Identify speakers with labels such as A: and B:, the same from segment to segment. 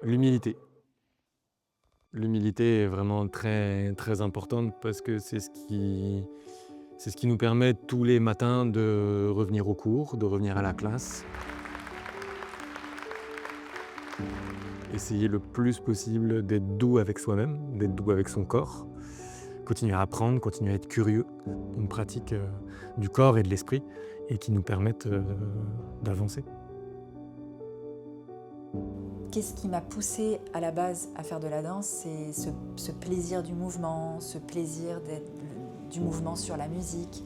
A: L'humilité. L'humilité est vraiment très, très importante parce que c'est ce qui nous permet tous les matins de revenir aux cours, de revenir à la classe. Essayer le plus possible d'être doux avec soi-même, d'être doux avec son corps. Continuer à apprendre, continuer à être curieux. Une pratique du corps et de l'esprit et qui nous permettent d'avancer.
B: Qu'est-ce qui m'a poussée à la base à faire de la danse? C'est ce plaisir du mouvement, ce plaisir du mouvement sur la musique,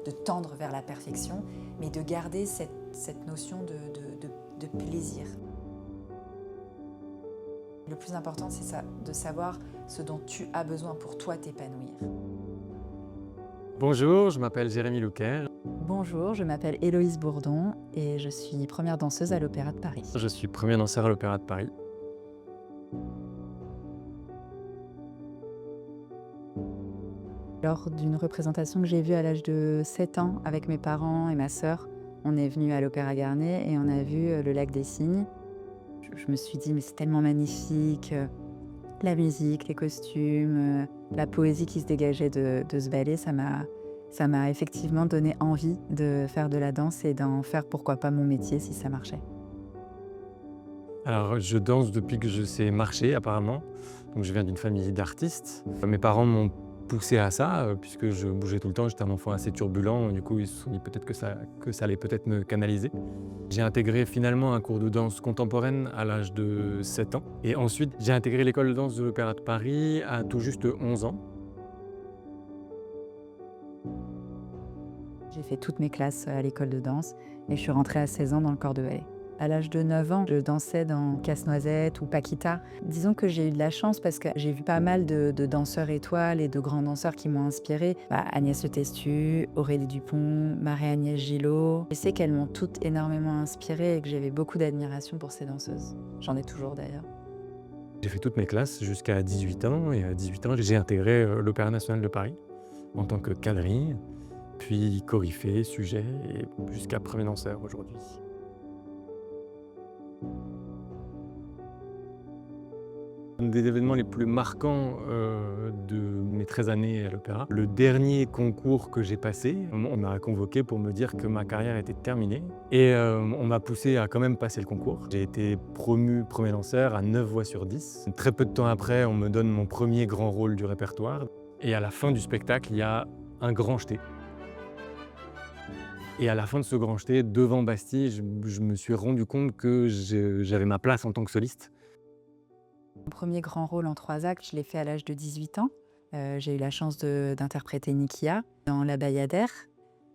B: de tendre vers la perfection, mais de garder cette notion de plaisir. Le plus important, c'est ça, de savoir ce dont tu as besoin pour toi t'épanouir.
A: Bonjour, je m'appelle Jérémy Louquer.
B: Bonjour, je m'appelle Héloïse Bourdon et je suis première danseuse à l'Opéra de Paris.
A: Je suis premier danseur à l'Opéra de Paris.
B: Lors d'une représentation que j'ai vue à l'âge de 7 ans avec mes parents et ma sœur, on est venu à l'Opéra Garnier et on a vu le Lac des Cygnes. Je me suis dit, mais c'est tellement magnifique, la musique, les costumes, la poésie qui se dégageait de ce ballet, ça m'a effectivement donné envie de faire de la danse et d'en faire pourquoi pas mon métier si ça marchait.
A: Alors, je danse depuis que je sais marcher, apparemment. Donc, je viens d'une famille d'artistes. Mes parents m'ont poussé à ça, puisque je bougeais tout le temps. J'étais un enfant assez turbulent. Du coup, ils se sont dit peut-être que ça allait peut-être me canaliser. J'ai intégré finalement un cours de danse contemporaine à l'âge de 7 ans. Et ensuite, j'ai intégré l'école de danse de l'Opéra de Paris à tout juste 11 ans.
B: J'ai fait toutes mes classes à l'école de danse et je suis rentrée à 16 ans dans le corps de ballet. À l'âge de 9 ans, je dansais dans Casse-Noisette ou Paquita. Disons que j'ai eu de la chance parce que j'ai vu pas mal de danseurs étoiles et de grands danseurs qui m'ont inspirée. Agnès Le Testu, Aurélie Dupont, Marie-Agnès Gillot. Je sais qu'elles m'ont toutes énormément inspirée et que j'avais beaucoup d'admiration pour ces danseuses. J'en ai toujours d'ailleurs.
A: J'ai fait toutes mes classes jusqu'à 18 ans. Et à 18 ans, j'ai intégré l'Opéra national de Paris en tant que quadrille, puis coryphée, sujet, et jusqu'à premier danseur aujourd'hui. Un des événements les plus marquants de mes 13 années à l'opéra, le dernier concours que j'ai passé, on m'a convoqué pour me dire que ma carrière était terminée et on m'a poussé à quand même passer le concours. J'ai été promu premier danseur à 9 voix sur 10. Très peu de temps après, on me donne mon premier grand rôle du répertoire et à la fin du spectacle, il y a un grand jeté. Et à la fin de ce grand jeté, devant Bastille, je me suis rendu compte que j'avais ma place en tant que soliste.
B: Mon premier grand rôle en 3 actes, je l'ai fait à l'âge de 18 ans. J'ai eu la chance d'interpréter Nikia dans La Bayadère.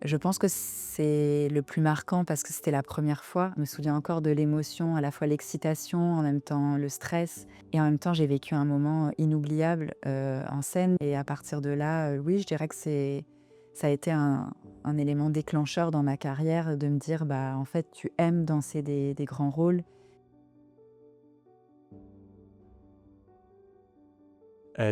B: Je pense que c'est le plus marquant parce que c'était la première fois. Je me souviens encore de l'émotion, à la fois l'excitation, en même temps le stress. Et en même temps, j'ai vécu un moment inoubliable en scène. Et à partir de là, oui, je dirais que ça a été un élément déclencheur dans ma carrière de me dire, en fait, tu aimes danser des grands rôles.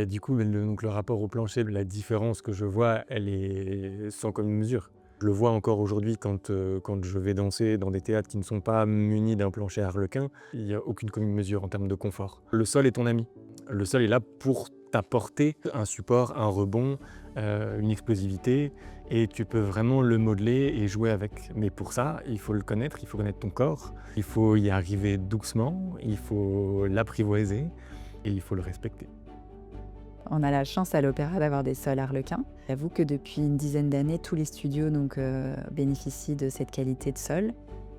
A: Du coup, donc le rapport au plancher, la différence que je vois, elle est sans commune mesure. Je le vois encore aujourd'hui quand je vais danser dans des théâtres qui ne sont pas munis d'un plancher arlequin. Il n'y a aucune commune mesure en termes de confort. Le sol est ton ami. Le sol est là pour t'apporter un support, un rebond, une explosivité, et tu peux vraiment le modeler et jouer avec. Mais pour ça, il faut le connaître, il faut connaître ton corps, il faut y arriver doucement, il faut l'apprivoiser et il faut le respecter.
B: On a la chance à l'opéra d'avoir des sols arlequins. J'avoue que depuis une dizaine d'années, tous les studios bénéficient de cette qualité de sol.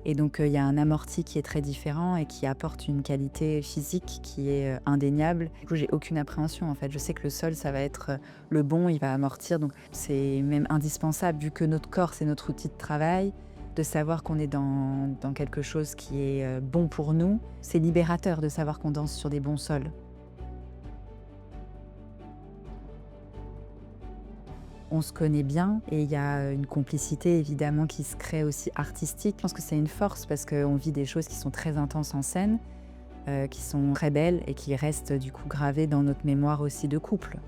B: Et donc, il y a un amorti qui est très différent et qui apporte une qualité physique qui est indéniable. Du coup, j'ai aucune appréhension en fait. Je sais que le sol, ça va être le bon, il va amortir. Donc, c'est même indispensable vu que notre corps, c'est notre outil de travail. De savoir qu'on est dans quelque chose qui est bon pour nous. C'est libérateur de savoir qu'on danse sur des bons sols. On se connaît bien et il y a une complicité évidemment qui se crée aussi artistique. Je pense que c'est une force parce qu'on vit des choses qui sont très intenses en scène, qui sont très belles et qui restent du coup gravées dans notre mémoire aussi de couple.